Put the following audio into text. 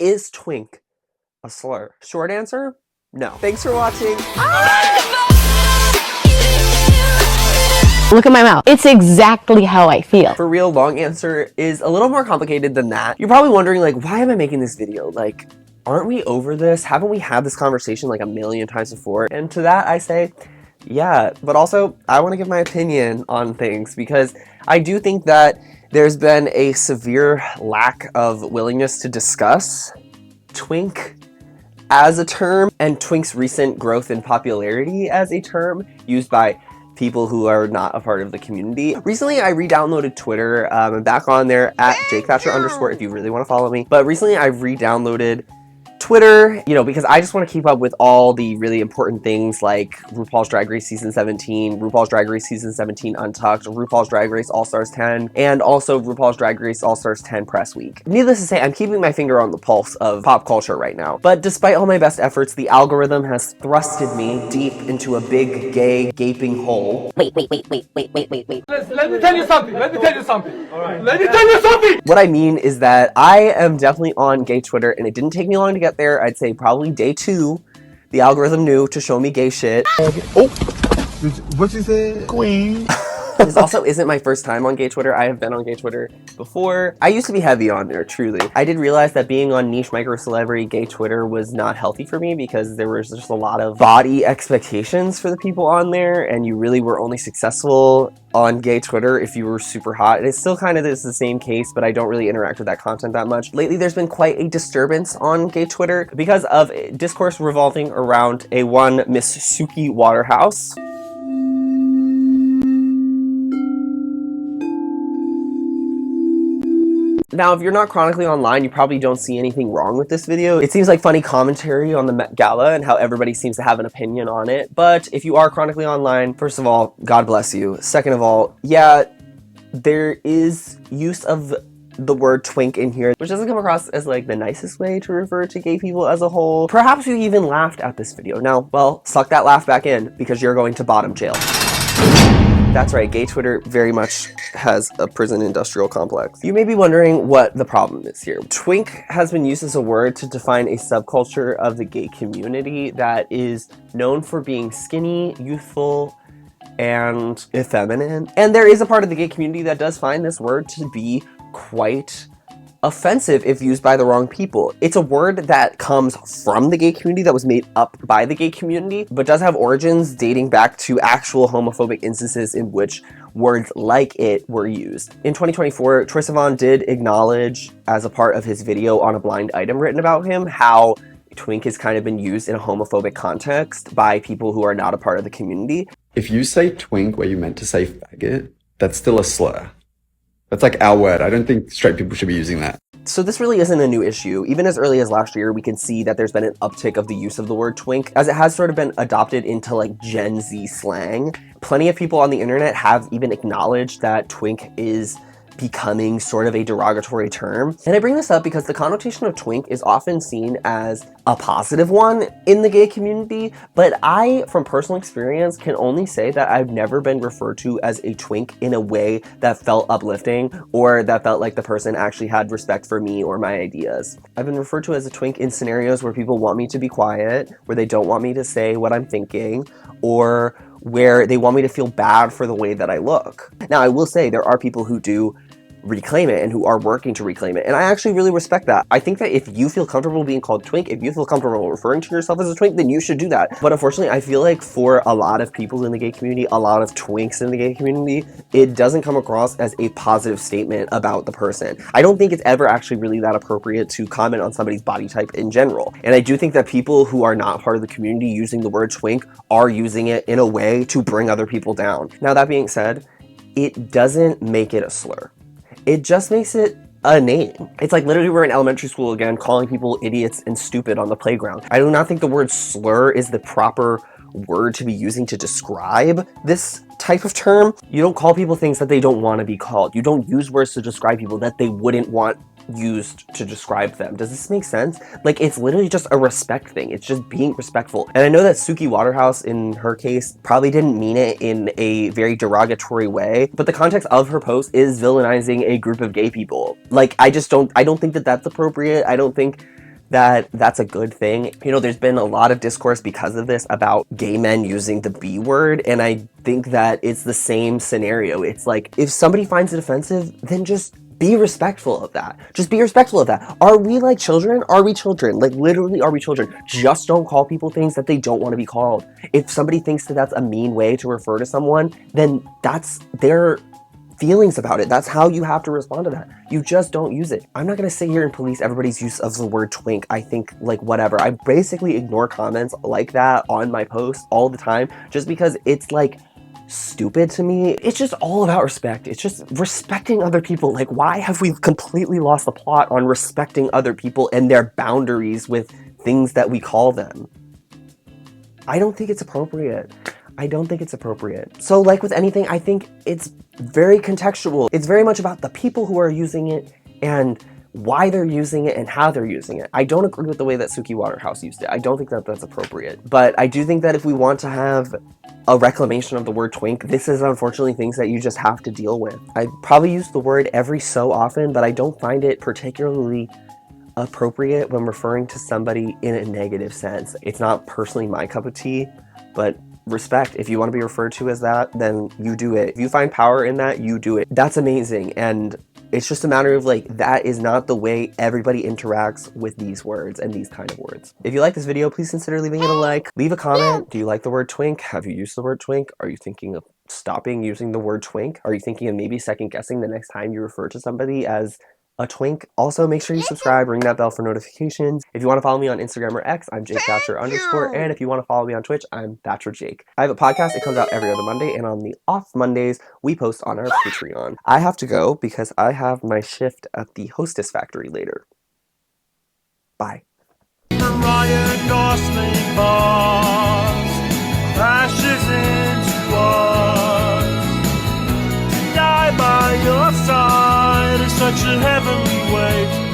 Is twink a slur? Short answer, no. Thanks for watching. Look at my mouth. It's exactly how I feel. For real, long answer is a little more complicated than that. You're probably wondering, like, why am I making this video? Like, aren't we over this? Haven't we had this conversation like a million times before? And to that I say, yeah, but also I want to give my opinion on things because I do think that there's been a severe lack of willingness to discuss twink as a term and twink's recent growth in popularity as a term used by people who are not a part of the community. Recently, I re-downloaded Twitter. I'm back on there at @JakeThatcher_ if you really want to follow me. But recently, I re-downloaded Twitter, you know, because I just want to keep up with all the really important things like RuPaul's Drag Race Season 17, RuPaul's Drag Race Season 17 Untucked, RuPaul's Drag Race All-Stars 10, and also RuPaul's Drag Race All-Stars 10 Press Week. Needless to say, I'm keeping my finger on the pulse of pop culture right now. But despite all my best efforts, the algorithm has thrusted me deep into a big, gay, gaping hole. Wait. Let me tell you something. All right. Let me tell you something. What I mean is that I am definitely on gay Twitter, and it didn't take me long to get there. I'd say probably day 2. The algorithm knew to show me gay shit. Oh, what you said, Queen? This also isn't my first time on gay Twitter. I have been on gay Twitter before. I used to be heavy on there, truly. I did realize that being on niche micro celebrity gay Twitter was not healthy for me because there was just a lot of body expectations for the people on there, and you really were only successful on gay Twitter if you were super hot. And it still kind of is the same case, but I don't really interact with that content that much. Lately, there's been quite a disturbance on gay Twitter because of discourse revolving around a one Miss Suki Waterhouse. Now, if you're not chronically online, you probably don't see anything wrong with this video. It seems like funny commentary on the Met Gala and how everybody seems to have an opinion on it. But if you are chronically online, first of all, God bless you. Second of all, yeah, there is use of the word twink in here, which doesn't come across as like the nicest way to refer to gay people as a whole. Perhaps you even laughed at this video. Now, well, suck that laugh back in because you're going to bottom jail. That's right, gay Twitter very much has a prison industrial complex. You may be wondering what the problem is here. Twink has been used as a word to define a subculture of the gay community that is known for being skinny, youthful, and effeminate. And there is a part of the gay community that does find this word to be quite offensive if used by the wrong people. It's a word that comes from the gay community, that was made up by the gay community, but does have origins dating back to actual homophobic instances in which words like it were used. In 2024, Troye Sivan did acknowledge, as a part of his video on a blind item written about him, how twink has kind of been used in a homophobic context by people who are not a part of the community. If you say twink where you meant to say faggot, that's still a slur. That's like our word. I don't think straight people should be using that. So this really isn't a new issue. Even as early as last year, we can see that there's been an uptick of the use of the word twink, as it has sort of been adopted into like Gen Z slang. Plenty of people on the internet have even acknowledged that twink is becoming sort of a derogatory term. And I bring this up because the connotation of twink is often seen as a positive one in the gay community, but I, from personal experience, can only say that I've never been referred to as a twink in a way that felt uplifting or that felt like the person actually had respect for me or my ideas. I've been referred to as a twink in scenarios where people want me to be quiet, where they don't want me to say what I'm thinking, or where they want me to feel bad for the way that I look. Now, I will say there are people who do reclaim it and who are working to reclaim it, and I actually really respect that. I think that if you feel comfortable being called twink, if you feel comfortable referring to yourself as a twink, then you should do that. But unfortunately, I feel like for a lot of people in the gay community, a lot of twinks in the gay community, it doesn't come across as a positive statement about the person. I don't think it's ever actually really that appropriate to comment on somebody's body type in general. And I do think that people who are not part of the community using the word twink are using it in a way to bring other people down. Now, that being said, it doesn't make it a slur. It just makes it a name. It's like literally we're in elementary school again, calling people idiots and stupid on the playground. I do not think the word slur is the proper word to be using to describe this type of term. You don't call people things that they don't want to be called. You don't use words to describe people that they wouldn't want used to describe them. Does this make sense? Like, it's literally just a respect thing. It's just being respectful. And I know that Suki Waterhouse, in her case, probably didn't mean it in a very derogatory way, but the context of her post is villainizing a group of gay people. Like, I don't think that that's appropriate. I don't think that that's a good thing. You know, there's been a lot of discourse because of this about gay men using the B word, and I think that it's the same scenario. It's like, if somebody finds it offensive, then just be respectful of that. Just be respectful of that. Are we like children? Are we children? Like, literally, are we children? Just don't call people things that they don't want to be called. If somebody thinks that that's a mean way to refer to someone, then that's their feelings about it. That's how you have to respond to that. You just don't use it. I'm not gonna sit here and police everybody's use of the word twink. I think, like, whatever. I basically ignore comments like that on my posts all the time, just because it's like stupid to me. It's just all about respect. It's just respecting other people. Like, why have we completely lost the plot on respecting other people and their boundaries with things that we call them? I don't think it's appropriate. I don't think it's appropriate. So, like with anything, I think it's very contextual. It's very much about the people who are using it and why they're using it and how they're using it. I don't agree with the way that Suki Waterhouse used it. I don't think that that's appropriate. But I do think that if we want to have a reclamation of the word twink, this is unfortunately things that you just have to deal with. I probably use the word every so often, but I don't find it particularly appropriate when referring to somebody in a negative sense. It's not personally my cup of tea, but respect. If you want to be referred to as that, then you do it. If you find power in that, you do it. That's amazing. And it's just a matter of, like, that is not the way everybody interacts with these words and these kind of words. If you like this video, please consider leaving it a like. Leave a comment. Do you like the word twink? Have you used the word twink? Are you thinking of stopping using the word twink? Are you thinking of maybe second guessing the next time you refer to somebody as a twink? Also, make sure you subscribe, ring that bell for notifications. If you want to follow me on Instagram or X, I'm Thatcher_, and if you want to follow me on Twitch, I'm ThatcherJake. I have a podcast. It comes out every other Monday, and on the off Mondays, we post on our Patreon. I have to go because I have my shift at the Hostess Factory later. Bye. Ryan Gosling bars crashes into us. To die by your side is such a heavenly way.